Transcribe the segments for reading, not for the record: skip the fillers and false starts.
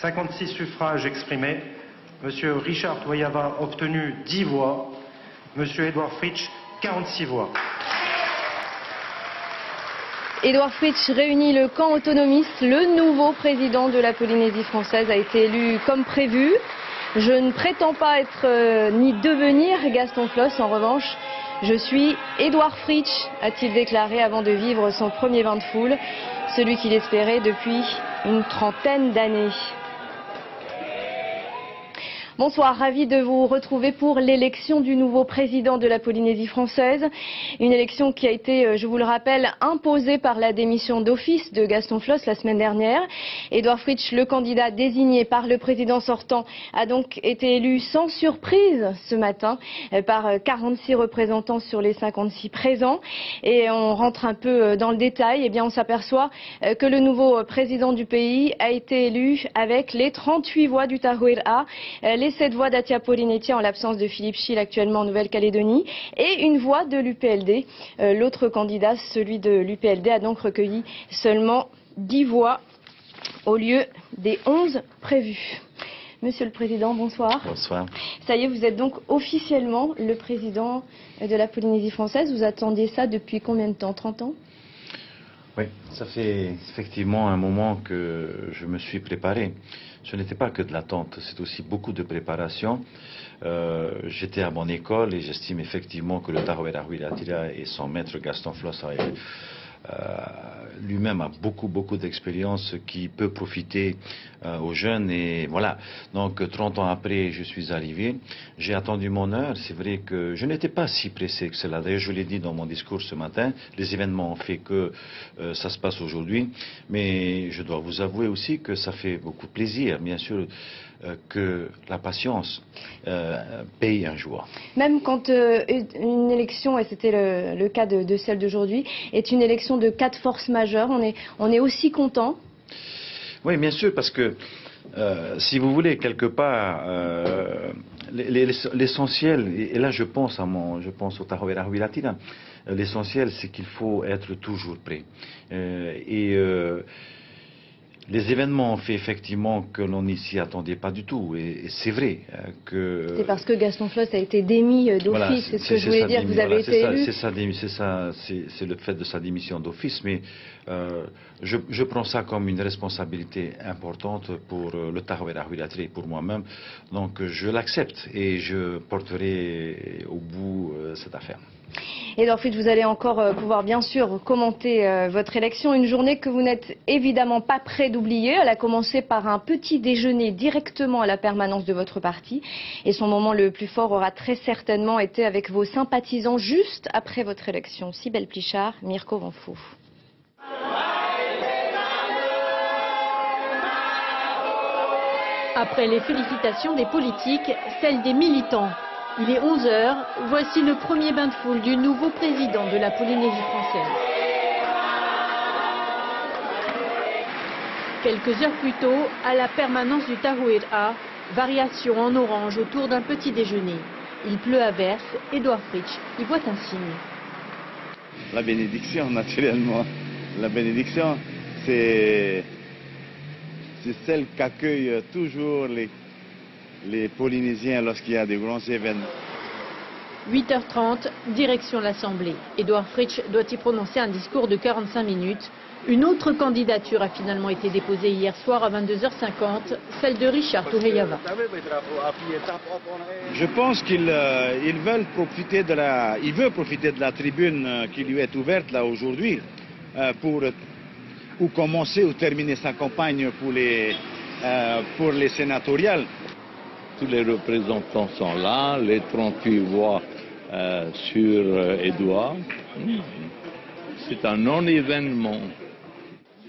56 suffrages exprimés. Monsieur Richard Touyava a obtenu 10 voix. Monsieur Edouard Fritsch, 46 voix. Édouard Fritsch réunit le camp autonomiste. Le nouveau président de la Polynésie française a été élu comme prévu. Je ne prétends pas être ni devenir Gaston Floss. En revanche, je suis Édouard Fritsch, a-t-il déclaré avant de vivre son premier bain de foule, celui qu'il espérait depuis une trentaine d'années. Bonsoir, ravi de vous retrouver pour l'élection du nouveau président de la Polynésie française. Une élection qui a été, je vous le rappelle, imposée par la démission d'office de Gaston Floss la semaine dernière. Édouard Fritsch, le candidat désigné par le président sortant, a donc été élu sans surprise ce matin par 46 représentants sur les 56 présents. Et on rentre un peu dans le détail. Eh bien, on s'aperçoit que le nouveau président du pays a été élu avec les 38 voix du Tahuira, les 7 voix d'Atia Polinetia en l'absence de Philippe Chil actuellement en Nouvelle-Calédonie et une voix de l'UPLD. L'autre candidat, celui de l'UPLD, a donc recueilli seulement 10 voix au lieu des 11 prévues. Monsieur le Président, bonsoir. Bonsoir. Ça y est, vous êtes donc officiellement le président de la Polynésie française. Vous attendiez ça depuis combien de temps? 30 ans? Oui, ça fait effectivement un moment que je me suis préparé. Ce n'était pas que de l'attente, c'est aussi beaucoup de préparation. J'étais à mon école et j'estime effectivement que le Tahuira Huiratira et son maître Gaston Floss lui-même a beaucoup d'expérience qui peut profiter aux jeunes. Et voilà, donc 30 ans après, je suis arrivé. J'ai attendu mon heure. C'est vrai que je n'étais pas si pressé que cela. D'ailleurs, je l'ai dit dans mon discours ce matin. Les événements ont fait que ça se passe aujourd'hui. Mais je dois vous avouer aussi que ça fait beaucoup de plaisir, bien sûr, que la patience paye un jour. Même quand une élection, et c'était le cas de celle d'aujourd'hui, est une élection de 4 forces majeures, on est aussi content? Oui, bien sûr, parce que si vous voulez, quelque part, l'essentiel, et là je pense au Tahuira Huiratira, l'essentiel c'est qu'il faut être toujours prêt. Les événements ont fait effectivement que l'on n'y s'y attendait pas du tout. Et c'est vrai que... C'est parce que Gaston Floss a été démis d'office, voilà, c'est ce que je voulais dire, vous avez été élu. C'est le fait de sa démission d'office, mais je prends ça comme une responsabilité importante pour le Tahuira Huiratira et pour moi-même. Donc je l'accepte et je porterai au bout cette affaire. Édouard Fritsch, vous allez encore pouvoir bien sûr commenter votre élection, une journée que vous n'êtes évidemment pas prêt d'oublier. Elle a commencé par un petit déjeuner directement à la permanence de votre parti et son moment le plus fort aura très certainement été avec vos sympathisants juste après votre élection. Cybèle Plichard, Mirko Vanfou. Après les félicitations des politiques, celles des militants. Il est 11 h, voici le premier bain de foule du nouveau président de la Polynésie française. Quelques heures plus tôt, à la permanence du Tahuira, variation en orange autour d'un petit déjeuner. Il pleut à verse, Édouard Fritsch y voit un signe. La bénédiction, naturellement. La bénédiction, c'est celle qu'accueillent toujours les Polynésiens lorsqu'il y a de grands événements. 8h30, direction l'Assemblée. Édouard Fritsch doit y prononcer un discours de 45 minutes. Une autre candidature a finalement été déposée hier soir à 22h50, celle de Richard Touyava. Je pense qu'il veut profiter de la tribune qui lui est ouverte là aujourd'hui pour ou commencer ou terminer sa campagne pour les sénatoriales. Tous les représentants sont là, les 38 voix sur Édouard. C'est un non-événement.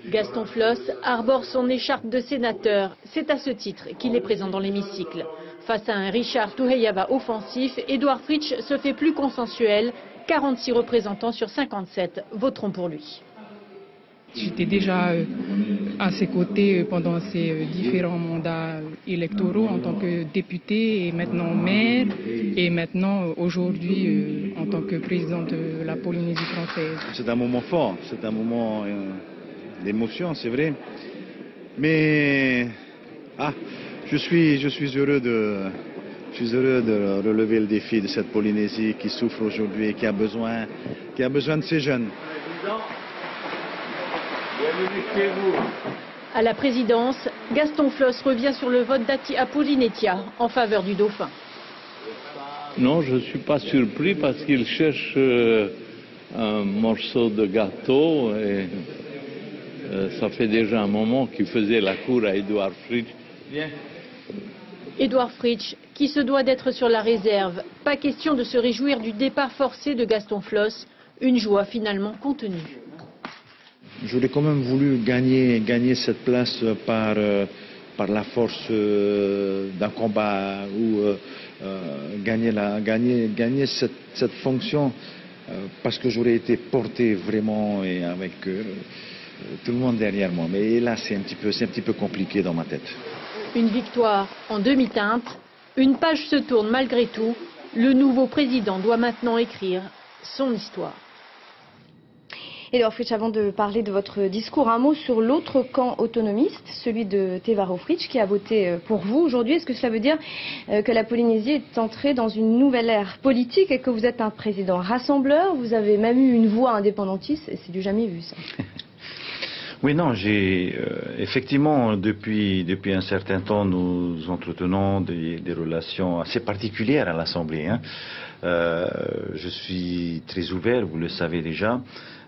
Gaston Floss arbore son écharpe de sénateur. C'est à ce titre qu'il est présent dans l'hémicycle. Face à un Richard Touyava offensif, Édouard Fritsch se fait plus consensuel. 46 représentants sur 57 voteront pour lui. J'étais déjà à ses côtés pendant ces différents mandats électoraux en tant que député et maintenant maire et maintenant aujourd'hui en tant que président de la Polynésie française. C'est un moment fort, c'est un moment d'émotion, c'est vrai. Mais Je suis heureux de relever le défi de cette Polynésie qui souffre aujourd'hui et qui a besoin de ces jeunes. À la présidence, Gaston Floss revient sur le vote d'Ati Appolinetia en faveur du dauphin. Non, je ne suis pas surpris parce qu'il cherche un morceau de gâteau et ça fait déjà un moment qu'il faisait la cour à Edouard Fritsch. Bien. Edouard Fritsch, qui se doit d'être sur la réserve. Pas question de se réjouir du départ forcé de Gaston Floss, une joie finalement contenue. J'aurais quand même voulu gagner cette place par la force d'un combat ou gagner cette fonction parce que j'aurais été porté vraiment et avec tout le monde derrière moi. Mais là, c'est un petit peu compliqué dans ma tête. Une victoire en demi-teinte. Une page se tourne malgré tout. Le nouveau président doit maintenant écrire son histoire. Edouard Fritsch, avant de parler de votre discours, un mot sur l'autre camp autonomiste, celui de Tevaro Fritsch, qui a voté pour vous aujourd'hui. Est-ce que cela veut dire que la Polynésie est entrée dans une nouvelle ère politique et que vous êtes un président rassembleur? Vous avez même eu une voix indépendantiste, et c'est du jamais vu, ça. Oui, non, effectivement, depuis un certain temps, nous entretenons des relations assez particulières à l'Assemblée. Je suis très ouvert, vous le savez déjà,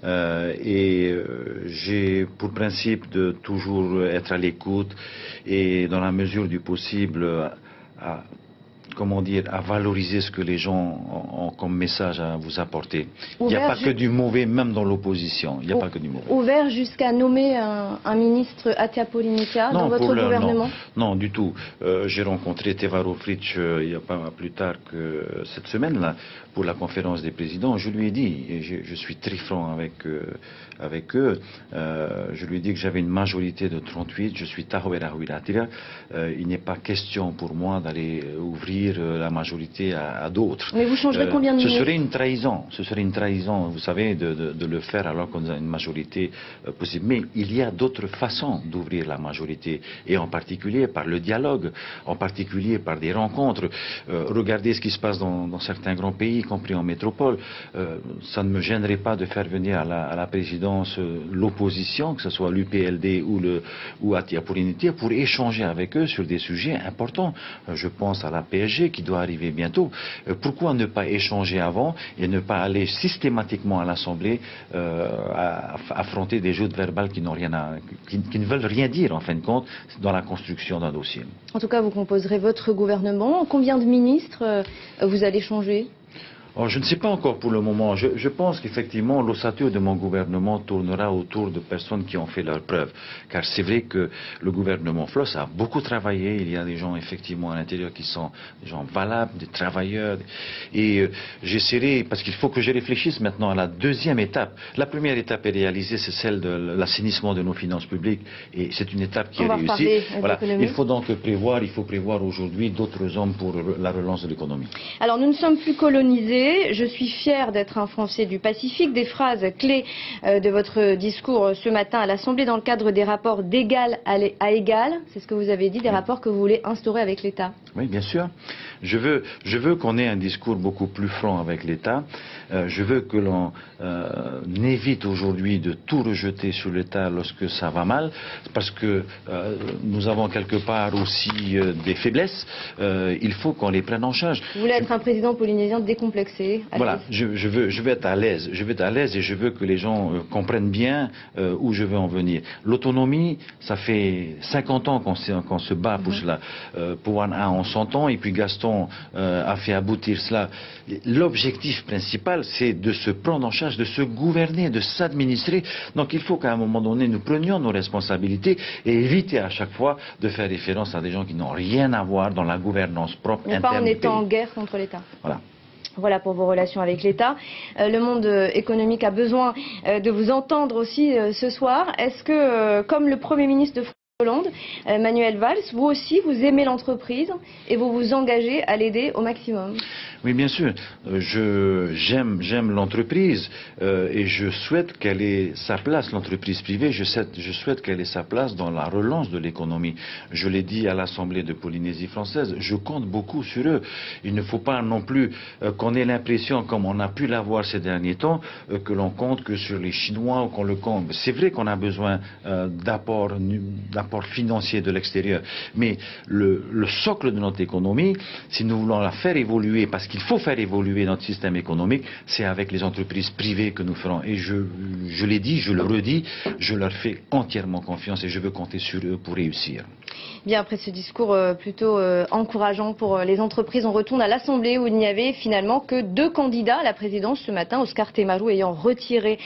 et j'ai pour principe de toujours être à l'écoute et dans la mesure du possible à valoriser ce que les gens ont comme message à vous apporter. Il n'y a pas que du mauvais, même dans l'opposition. Il n'y a pas que du mauvais. Ouvert jusqu'à nommer un ministre Ati Appolinetia dans votre gouvernement? Non, du tout. J'ai rencontré Tevaro Fritsch il n'y a pas plus tard que cette semaine-là pour la conférence des présidents. Je lui ai dit, et je suis très franc avec eux, je lui ai dit que j'avais une majorité de 38, je suis Tahowera Huiratira. Il n'est pas question pour moi d'aller ouvrir la majorité à d'autres. Mais vous changerez combien de ministres? Ce serait une trahison, vous savez, de le faire alors qu'on a une majorité possible. Mais il y a d'autres façons d'ouvrir la majorité, et en particulier par le dialogue, en particulier par des rencontres. Regardez ce qui se passe dans certains grands pays, y compris en métropole. Ça ne me gênerait pas de faire venir à la présidence l'opposition, que ce soit l'UPLD ou Ati Appolinetia, pour échanger avec eux sur des sujets importants. Je pense à la PSG qui doit arriver bientôt. Pourquoi ne pas échanger avant et ne pas aller systématiquement à l'Assemblée affronter des jeux de verbales qui ne veulent rien dire en fin de compte dans la construction d'un dossier. En tout cas, vous composerez votre gouvernement. Combien de ministres vous allez changer? Je ne sais pas encore pour le moment. Je pense qu'effectivement l'ossature de mon gouvernement tournera autour de personnes qui ont fait leurs preuves. Car c'est vrai que le gouvernement Floss a beaucoup travaillé. Il y a des gens effectivement à l'intérieur qui sont des gens valables, des travailleurs. Et j'essaierai, parce qu'il faut que je réfléchisse maintenant à la deuxième étape. La première étape est réalisée, c'est celle de l'assainissement de nos finances publiques. Et c'est une étape qui est réussie. Voilà. Il faut donc prévoir aujourd'hui d'autres hommes pour la relance de l'économie. Alors nous ne sommes plus colonisés. Je suis fier d'être un Français du Pacifique. Des phrases clés de votre discours ce matin à l'Assemblée dans le cadre des rapports d'égal à égal. C'est ce que vous avez dit, des rapports que vous voulez instaurer avec l'État. Oui, bien sûr. Je veux qu'on ait un discours beaucoup plus franc avec l'État. Je veux que l'on évite aujourd'hui de tout rejeter sur l'État lorsque ça va mal, parce que nous avons quelque part aussi des faiblesses. Il faut qu'on les prenne en charge. Vous voulez être un président polynésien décomplexé? Voilà, je veux être à l'aise. Je veux être à l'aise et je veux que les gens comprennent bien où je veux en venir. L'autonomie, ça fait 50 ans qu'on se bat pour cela. Pour on s'entend, et puis Gaston a fait aboutir cela. L'objectif principal, c'est de se prendre en charge, de se gouverner, de s'administrer. Donc il faut qu'à un moment donné, nous prenions nos responsabilités et éviter à chaque fois de faire référence à des gens qui n'ont rien à voir dans la gouvernance propre interne. Mais pas en étant en guerre contre l'État. Voilà. Voilà pour vos relations avec l'État. Le monde économique a besoin de vous entendre aussi ce soir. Est-ce que, comme le Premier ministre de François Hollande, Manuel Valls, vous aussi, vous aimez l'entreprise et vous vous engagez à l'aider au maximum? Oui, bien sûr. J'aime l'entreprise et je souhaite qu'elle ait sa place, l'entreprise privée. Je souhaite qu'elle ait sa place dans la relance de l'économie. Je l'ai dit à l'Assemblée de Polynésie française, je compte beaucoup sur eux. Il ne faut pas non plus qu'on ait l'impression, comme on a pu l'avoir ces derniers temps, que l'on compte que sur les Chinois ou qu'on le compte. C'est vrai qu'on a besoin d'apports financiers de l'extérieur, mais le socle de notre économie, si nous voulons la faire évoluer, parce qu'il faut faire évoluer notre système économique, c'est avec les entreprises privées que nous ferons. Et je l'ai dit, je le redis, je leur fais entièrement confiance et je veux compter sur eux pour réussir. Bien, après ce discours plutôt encourageant pour les entreprises, on retourne à l'Assemblée où il n'y avait finalement que 2 candidats à la présidence ce matin, Oscar Temaru ayant retiré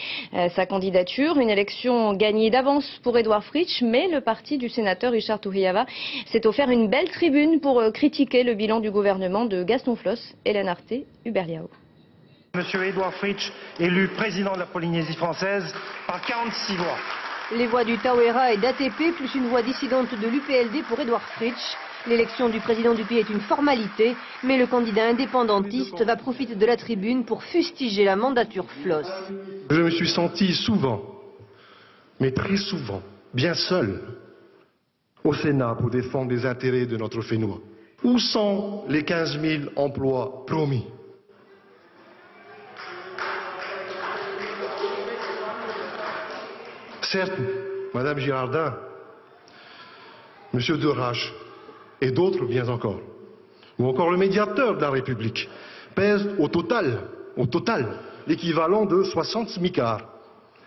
sa candidature. Une élection gagnée d'avance pour Edouard Fritch, mais le parti du sénateur Richard Touhiava s'est offert une belle tribune pour critiquer le bilan du gouvernement de Gaston Floss, Hélène Arté, Hubert Liao. Monsieur Edouard Fritch, élu président de la Polynésie française par 46 voix. Les voix du Tauera et d'ATP, plus une voix dissidente de l'UPLD pour Edouard Fritch. L'élection du président du pays est une formalité, mais le candidat indépendantiste va profiter de la tribune pour fustiger la mandature Floss. Je me suis senti souvent, mais très souvent, bien seul au Sénat pour défendre les intérêts de notre Fénois. Où sont les 15 000 emplois promis? Certes, Madame Girardin, Monsieur Derache et d'autres bien encore, ou encore le médiateur de la République, pèsent au total, l'équivalent de 60 smicards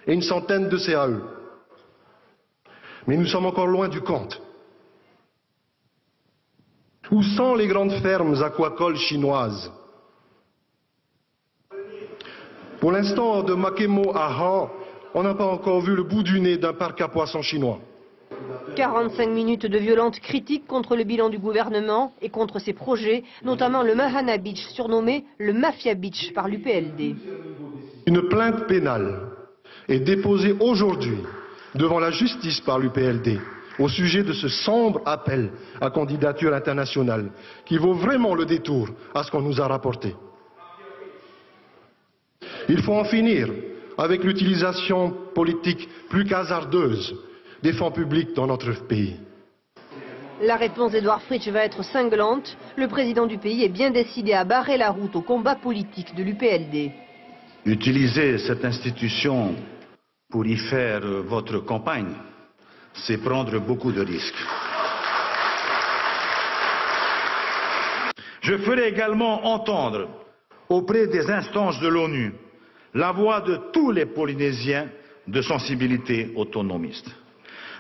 et une centaine de CAE. Mais nous sommes encore loin du compte. Où sont les grandes fermes aquacoles chinoises? Pour l'instant, de Makemo à Han, on n'a pas encore vu le bout du nez d'un parc à poissons chinois. 45 minutes de violentes critiques contre le bilan du gouvernement et contre ses projets, notamment le Mahana Beach, surnommé le Mafia Beach par l'UPLD. Une plainte pénale est déposée aujourd'hui devant la justice par l'UPLD au sujet de ce sombre appel à candidature internationale qui vaut vraiment le détour à ce qu'on nous a rapporté. Il faut en finir avec l'utilisation politique plus qu'hasardeuse des fonds publics dans notre pays. La réponse d'Edouard Fritch va être cinglante. Le président du pays est bien décidé à barrer la route au combat politique de l'UPLD. Utiliser cette institution pour y faire votre campagne, c'est prendre beaucoup de risques. Je ferai également entendre auprès des instances de l'ONU la voix de tous les Polynésiens de sensibilité autonomiste.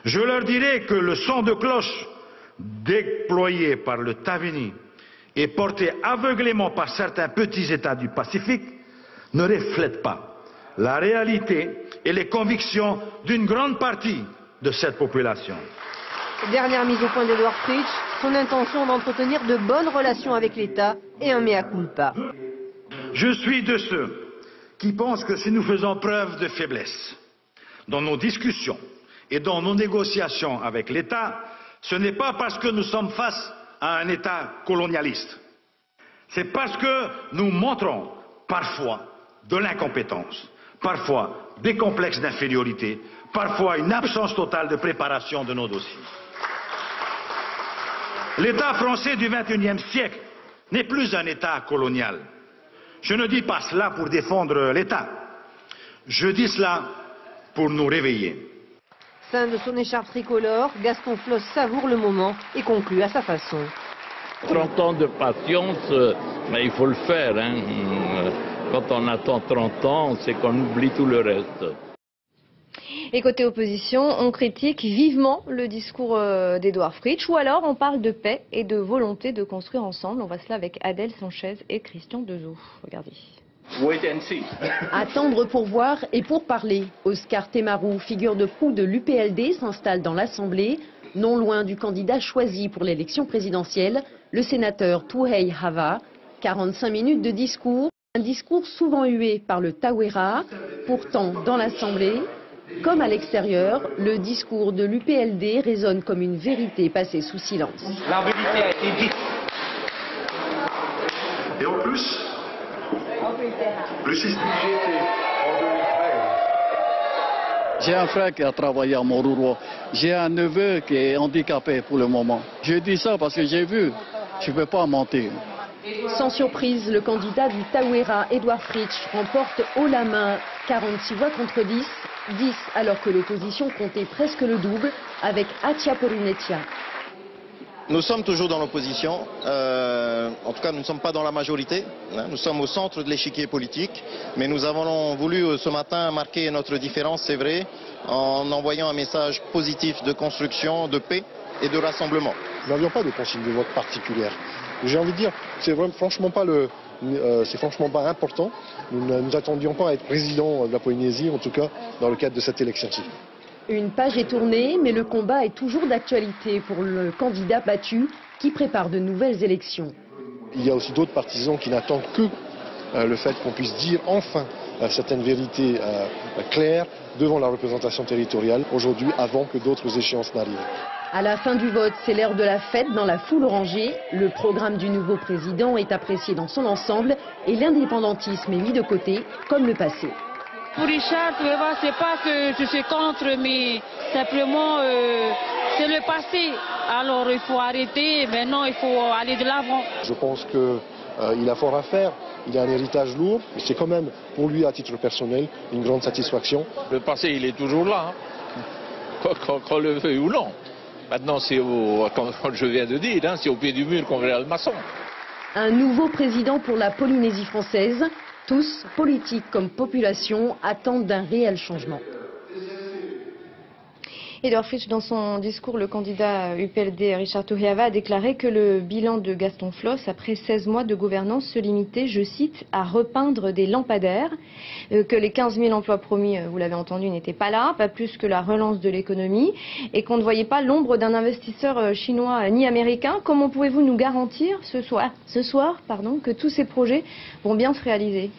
Je leur dirai que le son de cloche déployé par le Tavini et porté aveuglément par certains petits États du Pacifique ne reflète pas la réalité et les convictions d'une grande partie de cette population. Dernière mise au point d'Edouard Fritch, son intention d'entretenir de bonnes relations avec l'État et un mea culpa. Je suis de ceux qui pensent que si nous faisons preuve de faiblesse dans nos discussions et dans nos négociations avec l'État, ce n'est pas parce que nous sommes face à un État colonialiste. C'est parce que nous montrons parfois de l'incompétence, parfois des complexes d'infériorité, parfois une absence totale de préparation de nos dossiers. L'État français du XXIe siècle n'est plus un État colonial. Je ne dis pas cela pour défendre l'État. Je dis cela pour nous réveiller. Fin de son écharpe tricolore, Gaston Floss savoure le moment et conclut à sa façon. 30 ans de patience, mais il faut le faire. Quand on attend 30 ans, c'est qu'on oublie tout le reste. Et côté opposition, on critique vivement le discours d'Edouard Fritch, ou alors on parle de paix et de volonté de construire ensemble. On voit cela avec Adèle Sanchez et Christian Dezoux. Regardez. Attendre pour voir et pour parler. Oscar Temaru, figure de proue de l'UPLD, s'installe dans l'Assemblée, non loin du candidat choisi pour l'élection présidentielle, le sénateur Touhiava. 45 minutes de discours, un discours souvent hué par le Tauera. Pourtant, dans l'Assemblée, comme à l'extérieur, le discours de l'UPLD résonne comme une vérité passée sous silence. La vérité a été dite. Et en plus, Le 6 j'étais en 2013. J'ai un frère qui a travaillé à Montrouge. J'ai un neveu qui est handicapé pour le moment. Je dis ça parce que j'ai vu. Je ne peux pas mentir. Sans surprise, le candidat du Tauera, Edouard Fritsch, remporte haut la main 46 voix contre 10 alors que l'opposition comptait presque le double avec Atia Porunetia. Nous sommes toujours dans l'opposition, en tout cas nous ne sommes pas dans la majorité, nous sommes au centre de l'échiquier politique, mais nous avons voulu ce matin marquer notre différence, c'est vrai, en envoyant un message positif de construction, de paix et de rassemblement. Nous n'avions pas de consigne de vote particulière. J'ai envie de dire, c'est franchement pas important. Nous ne nous attendions pas à être président de la Polynésie, en tout cas dans le cadre de cette élection-ci. Une page est tournée, mais le combat est toujours d'actualité pour le candidat battu qui prépare de nouvelles élections. Il y a aussi d'autres partisans qui n'attendent que le fait qu'on puisse dire enfin certaines vérités claires devant la représentation territoriale aujourd'hui avant que d'autres échéances n'arrivent. À la fin du vote, c'est l'heure de la fête dans la foule orangée. Le programme du nouveau président est apprécié dans son ensemble et l'indépendantisme est mis de côté, comme le passé. Pour Richard, c'est pas que je suis contre, mais simplement c'est le passé. Alors il faut arrêter, maintenant il faut aller de l'avant. Je pense qu'il a fort à faire, il a un héritage lourd, mais c'est quand même pour lui à titre personnel une grande satisfaction. Le passé il est toujours là, qu'on le veuille ou non. Maintenant c'est comme je viens de dire, c'est au pied du mur qu'on verra le maçon. Un nouveau président pour la Polynésie française. Tous, politiques comme population, attendent d'un réel changement. Edouard Fritsch, dans son discours, le candidat UPLD Richard Tuheiava a déclaré que le bilan de Gaston Floss, après 16 mois de gouvernance, se limitait, je cite, à repeindre des lampadaires, que les 15 000 emplois promis, vous l'avez entendu, n'étaient pas là, pas plus que la relance de l'économie, et qu'on ne voyait pas l'ombre d'un investisseur chinois ni américain. Comment pouvez-vous nous garantir ce soir, que tous ces projets vont bien se réaliser ?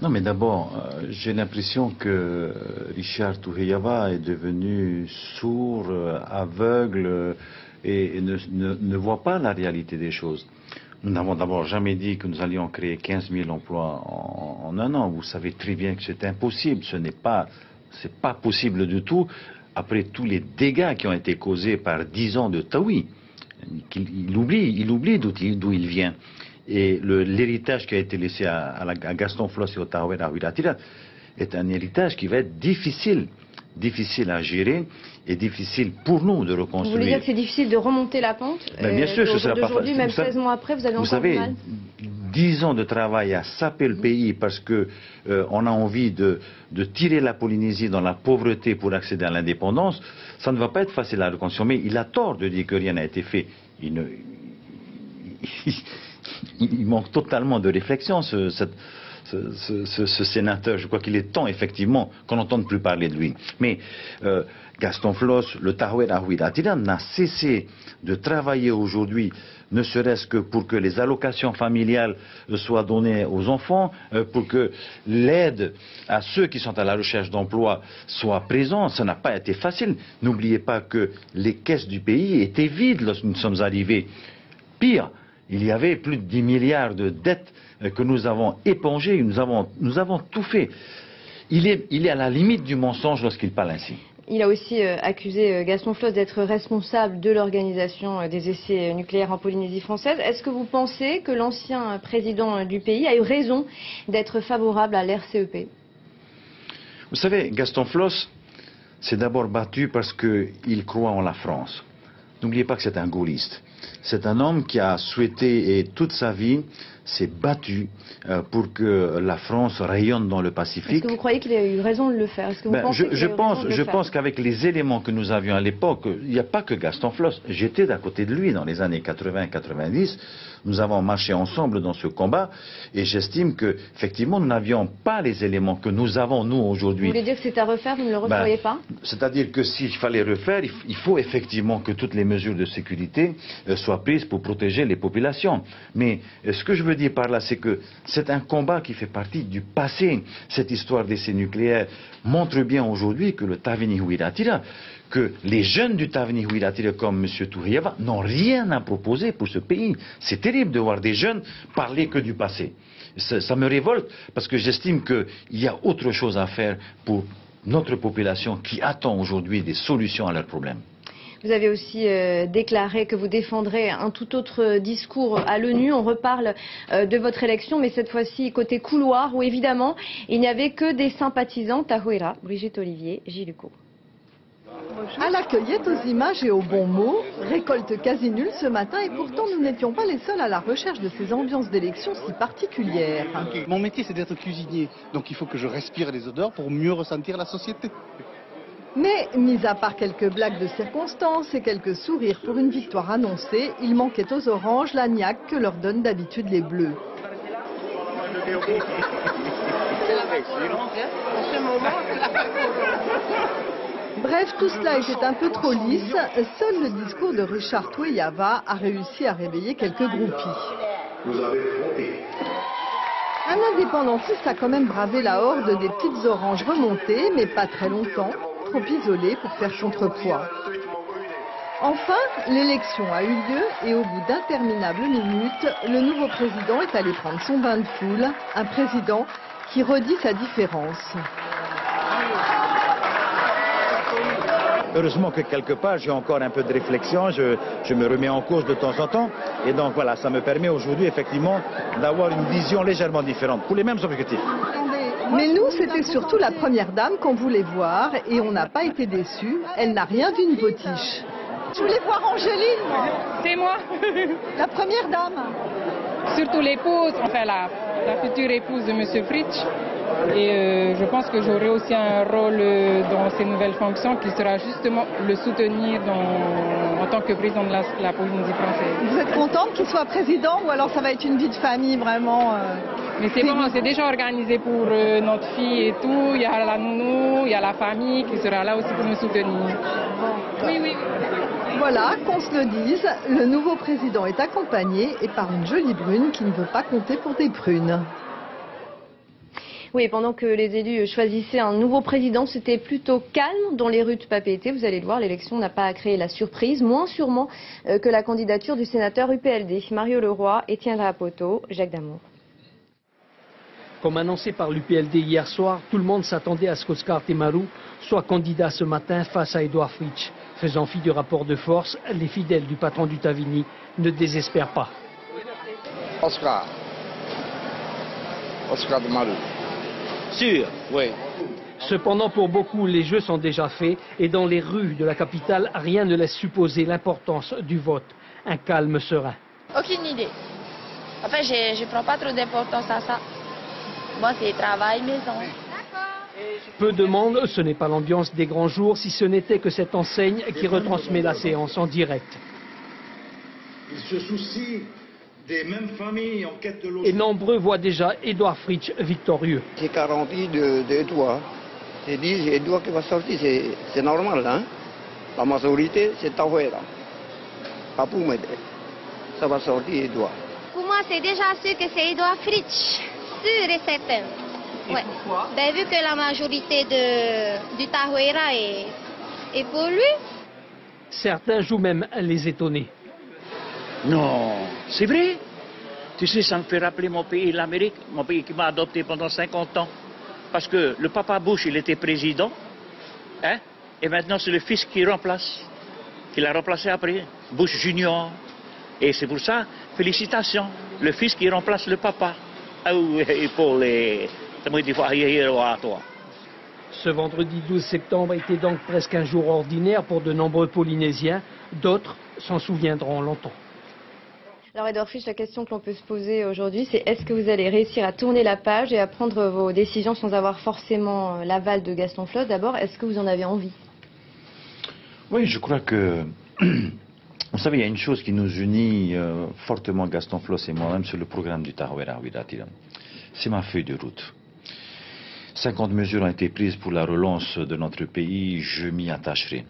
Non, mais d'abord, j'ai l'impression que Richard Tuheiava est devenu sourd, aveugle et ne voit pas la réalité des choses. Nous n'avons d'abord jamais dit que nous allions créer 15 000 emplois en un an. Vous savez très bien que c'est impossible. C'est pas possible du tout après tous les dégâts qui ont été causés par 10 ans de Taoui. Il oublie d'où il vient. Et l'héritage qui a été laissé à Gaston Floss et au Tauera Huiratira est un héritage qui va être difficile à gérer et difficile pour nous de reconstruire. Vous voulez dire que c'est difficile de remonter la pente? Bien sûr, ce sera pas facile. Même 16 mois après, vous avez encore du mal. 10 ans de travail à saper le pays parce que on a envie de tirer la Polynésie dans la pauvreté pour accéder à l'indépendance, ça ne va pas être facile à reconstruire. Mais il a tort de dire que rien n'a été fait. Il manque totalement de réflexion, ce sénateur. Je crois qu'il est temps, effectivement, qu'on n'entende plus parler de lui. Mais Gaston Floss, le Tauera Huiratira, n'a cessé de travailler aujourd'hui, ne serait-ce que pour que les allocations familiales soient données aux enfants, pour que l'aide à ceux qui sont à la recherche d'emploi soit présente. Ça n'a pas été facile. N'oubliez pas que les caisses du pays étaient vides lorsque nous sommes arrivés. Pire, il y avait plus de 10 milliards de dettes que nous avons épongées, nous avons tout fait. Il est à la limite du mensonge lorsqu'il parle ainsi. Il a aussi accusé Gaston Floss d'être responsable de l'organisation des essais nucléaires en Polynésie française. Est-ce que vous pensez que l'ancien président du pays a eu raison d'être favorable à l'RCEP? Vous savez, Gaston Floss s'est d'abord battu parce qu'il croit en la France. N'oubliez pas que c'est un gaulliste. C'est un homme qui a souhaité, et toute sa vie, s'est battu pour que la France rayonne dans le Pacifique. Est-ce que vous croyez qu'il a eu raison de le faire? Je pense qu'avec les éléments que nous avions à l'époque, il n'y a pas que Gaston Floss. J'étais d'à côté de lui dans les années 80-90. Nous avons marché ensemble dans ce combat et j'estime que effectivement nous n'avions pas les éléments que nous avons nous aujourd'hui. Vous voulez dire que c'est à refaire, vous ne le referiez pas? C'est-à-dire que s'il fallait refaire, il faut effectivement que toutes les mesures de sécurité soient prises pour protéger les populations. Mais ce que je veux dire par là, c'est que c'est un combat qui fait partie du passé. Cette histoire d'essais nucléaires montre bien aujourd'hui que le Tavini Huiratira, que les jeunes du Tavni Huiratira comme M. Touheyava n'ont rien à proposer pour ce pays. C'est terrible de voir des jeunes parler que du passé. Ça me révolte parce que j'estime qu'il y a autre chose à faire pour notre population qui attend aujourd'hui des solutions à leurs problèmes. Vous avez aussi déclaré que vous défendrez un tout autre discours à l'ONU. On reparle de votre élection, mais cette fois-ci côté couloir, où évidemment il n'y avait que des sympathisants. Tahoeira, Brigitte Olivier, Gilles Lucot. À la cueillette, aux images et aux bons mots, récolte quasi nulle ce matin et pourtant nous n'étions pas les seuls à la recherche de ces ambiances d'élection si particulières. Mon métier c'est d'être cuisinier, donc il faut que je respire les odeurs pour mieux ressentir la société. Mais, mis à part quelques blagues de circonstance et quelques sourires pour une victoire annoncée, il manquait aux oranges la niaque que leur donnent d'habitude les bleus. Bref, tout cela était un peu trop lisse. Seul le discours de Richard Touheyava a réussi à réveiller quelques groupies. Un indépendantiste a quand même bravé la horde des petites oranges remontées, mais pas très longtemps, trop isolé pour faire contrepoids. Enfin, l'élection a eu lieu et au bout d'interminables minutes, le nouveau président est allé prendre son bain de foule, un président qui redit sa différence. Heureusement que quelque part, j'ai encore un peu de réflexion, je me remets en cause de temps en temps. Et donc voilà, ça me permet aujourd'hui effectivement d'avoir une vision légèrement différente, pour les mêmes objectifs. Mais nous, c'était surtout la première dame qu'on voulait voir et on n'a pas été déçus. Elle n'a rien d'une potiche. Je voulais voir Angéline, moi. C'est moi. La première dame. Surtout l'épouse, enfin la future épouse de M. Fritsch. Et je pense que j'aurai aussi un rôle dans ces nouvelles fonctions qui sera justement le soutenir en tant que président de la Polynésie française. Vous êtes contente qu'il soit président ou alors ça va être une vie de famille vraiment Mais c'est bon, c'est déjà organisé pour notre fille et tout. Il y a la nounou, il y a la famille qui sera là aussi pour nous soutenir. Oui, oui. Voilà, qu'on se le dise, le nouveau président est accompagné et par une jolie brune qui ne veut pas compter pour des prunes. Oui, pendant que les élus choisissaient un nouveau président, c'était plutôt calme dans les rues de Papeete. Vous allez le voir, l'élection n'a pas créé la surprise, moins sûrement que la candidature du sénateur UPLD, Mario Leroy, Étienne Rapoto, Jacques Damour. Comme annoncé par l'UPLD hier soir, tout le monde s'attendait à ce qu'Oscar Temaru soit candidat ce matin face à Edouard Fritsch. Faisant fi du rapport de force, les fidèles du patron du Tavini ne désespèrent pas. Oscar Temaru. Sûr, oui. Cependant, pour beaucoup, les jeux sont déjà faits et dans les rues de la capitale, rien ne laisse supposer l'importance du vote. Un calme serein. Aucune idée. En fait, je ne prends pas trop d'importance à ça. Moi, c'est travail, maison. Peu de monde, ce n'est pas l'ambiance des grands jours, si ce n'était que cette enseigne qui retransmet la séance en direct. Il se soucie des mêmes familles en quête de logement. Et nombreux voient déjà Edouard Fritsch victorieux. C'est 40 d'Edouard. C'est dit Edouard qui va sortir, c'est normal. Hein? La majorité, c'est Tahoeira. Pas pour m'aider. Ça va sortir Edouard. Pour moi, c'est déjà sûr que c'est Edouard Fritsch. Sûr et certain. Ouais. Pourquoi? Ben, vu que la majorité du Tahoeira est pour lui. Certains jouent même les étonnés. Non, c'est vrai. Tu sais, ça me fait rappeler mon pays, l'Amérique, mon pays qui m'a adopté pendant 50 ans. Parce que le papa Bush, il était président, hein, et maintenant c'est le fils qui remplace, qui l'a remplacé après, Bush Junior. Et c'est pour ça, félicitations, le fils qui remplace le papa. Ah oui, pour les... Ce vendredi 12 septembre était donc presque un jour ordinaire pour de nombreux Polynésiens. D'autres s'en souviendront longtemps. Alors Edouard Fritsch, la question que l'on peut se poser aujourd'hui, c'est est-ce que vous allez réussir à tourner la page et à prendre vos décisions sans avoir forcément l'aval de Gaston Flosse? D'abord, est-ce que vous en avez envie? Oui, je crois que... Vous savez, il y a une chose qui nous unit fortement, Gaston Flosse et moi-même, sur le programme du Tahoeira Huiratira. C'est ma feuille de route. 50 mesures ont été prises pour la relance de notre pays, je m'y attacherai.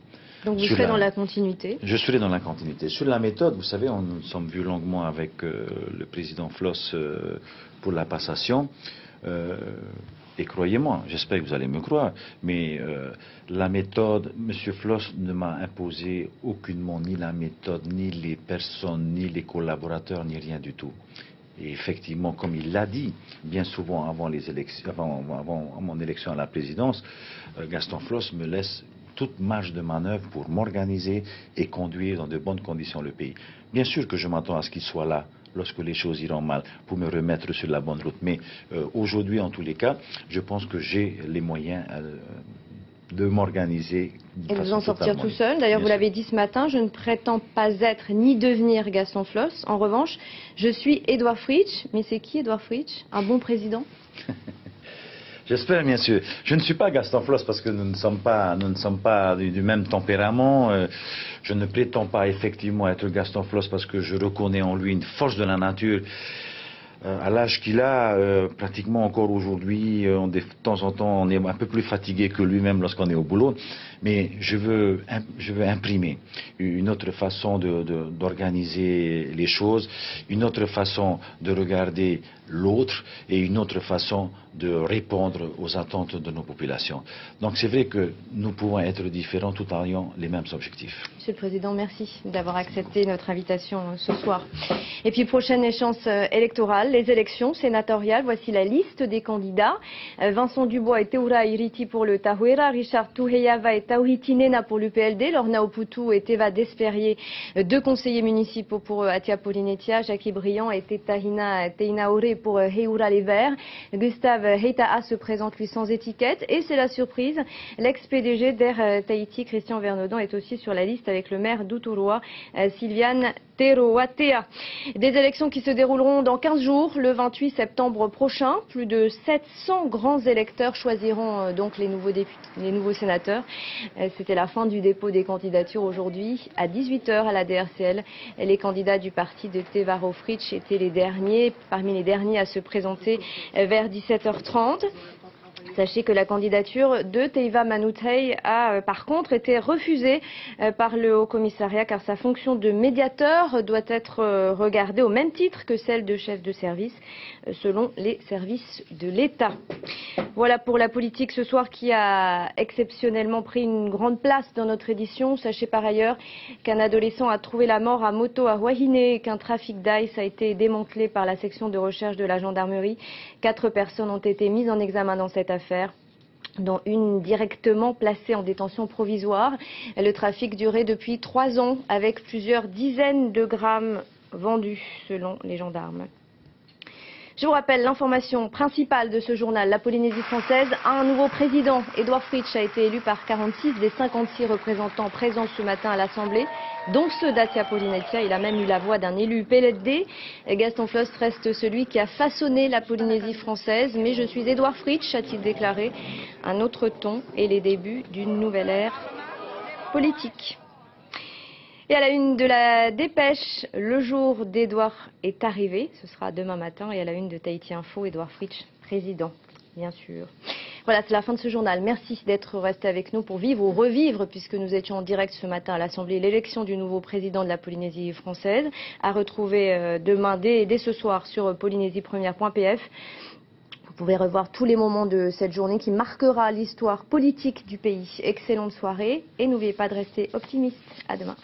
Donc vous serez dans la continuité? Je serai dans la continuité. Sur la méthode, vous savez, on nous sommes vus longuement avec le président Flosse pour la passation. Et croyez-moi, j'espère que vous allez me croire, mais la méthode, M. Floss ne m'a imposé aucunement ni la méthode, ni les personnes, ni les collaborateurs, ni rien du tout. Et effectivement, comme il l'a dit bien souvent avant mon élection à la présidence, Gaston Floss me laisse toute marge de manœuvre pour m'organiser et conduire dans de bonnes conditions le pays. Bien sûr que je m'attends à ce qu'il soit là lorsque les choses iront mal, pour me remettre sur la bonne route. Mais aujourd'hui, en tous les cas, je pense que j'ai les moyens de m'organiser. Et de vous en sortir tout seul. D'ailleurs, vous l'avez dit ce matin, je ne prétends pas être ni devenir Gaston Floss. En revanche, je suis Edouard Fritch. Mais c'est qui Edouard Fritch? Un bon président? J'espère, bien sûr. Je ne suis pas Gaston Floss parce que nous ne sommes pas du même tempérament. Je ne prétends pas effectivement être Gaston Floss parce que je reconnais en lui une force de la nature. À l'âge qu'il a, pratiquement encore aujourd'hui, de temps en temps, on est un peu plus fatigué que lui-même lorsqu'on est au boulot. Mais je veux imprimer une autre façon d'organiser les choses, une autre façon de regarder l'autre et une autre façon de répondre aux attentes de nos populations. Donc c'est vrai que nous pouvons être différents tout en ayant les mêmes objectifs. Monsieur le Président, merci d'avoir accepté notre invitation ce soir. Et puis prochaine échéance électorale, les élections sénatoriales. Voici la liste des candidats. Vincent Dubois et Teura Iriti pour le Tahuera, Richard Tuheyava et Tauhiti Nena pour l'UPLD, Lorna Oputu et Teva Desperier, 2 conseillers municipaux pour Atia Polinetia, Jackie Briand et Teina Ore pour Heura Les Verts. Gustave Heitaha se présente lui sans étiquette et c'est la surprise. L'ex-PDG d'Air Tahiti, Christian Vernaudan, est aussi sur la liste avec le maire d'Uturoa, Sylviane Teroatea. Des élections qui se dérouleront dans 15 jours, le 28 septembre prochain. Plus de 700 grands électeurs choisiront donc les nouveaux sénateurs. C'était la fin du dépôt des candidatures aujourd'hui à 18 h à la DRCL. Les candidats du parti de Tevaro Fritch étaient parmi les derniers à se présenter vers 17h30. Sachez que la candidature de Teiva Manutei a par contre été refusée par le Haut Commissariat car sa fonction de médiateur doit être regardée au même titre que celle de chef de service selon les services de l'État. Voilà pour la politique ce soir qui a exceptionnellement pris une grande place dans notre édition. Sachez par ailleurs qu'un adolescent a trouvé la mort à moto à Huahine et qu'un trafic d'ice a été démantelé par la section de recherche de la gendarmerie. 4 personnes ont été mises en examen dans cette affaire, dont une directement placée en détention provisoire. Le trafic durait depuis 3 ans avec plusieurs dizaines de grammes vendus selon les gendarmes. Je vous rappelle l'information principale de ce journal. La Polynésie française a un nouveau président. Edouard Fritch a été élu par 46 des 56 représentants présents ce matin à l'Assemblée, dont ceux d'Atia Polinetia. Il a même eu la voix d'un élu PLD. Gaston Floss reste celui qui a façonné la Polynésie française. Mais je suis Edouard Fritch, a-t-il déclaré. Un autre ton et les débuts d'une nouvelle ère politique. Et à la une de la Dépêche, le jour d'Edouard est arrivé. Ce sera demain matin. Et à la une de Tahiti Info, Edouard Fritch, président, bien sûr. Voilà, c'est la fin de ce journal. Merci d'être resté avec nous pour vivre ou revivre, puisque nous étions en direct ce matin à l'Assemblée, l'élection du nouveau président de la Polynésie française, à retrouver demain dès ce soir sur polynésie-première.pf. Vous pouvez revoir tous les moments de cette journée qui marquera l'histoire politique du pays. Excellente soirée et n'oubliez pas de rester optimiste. À demain.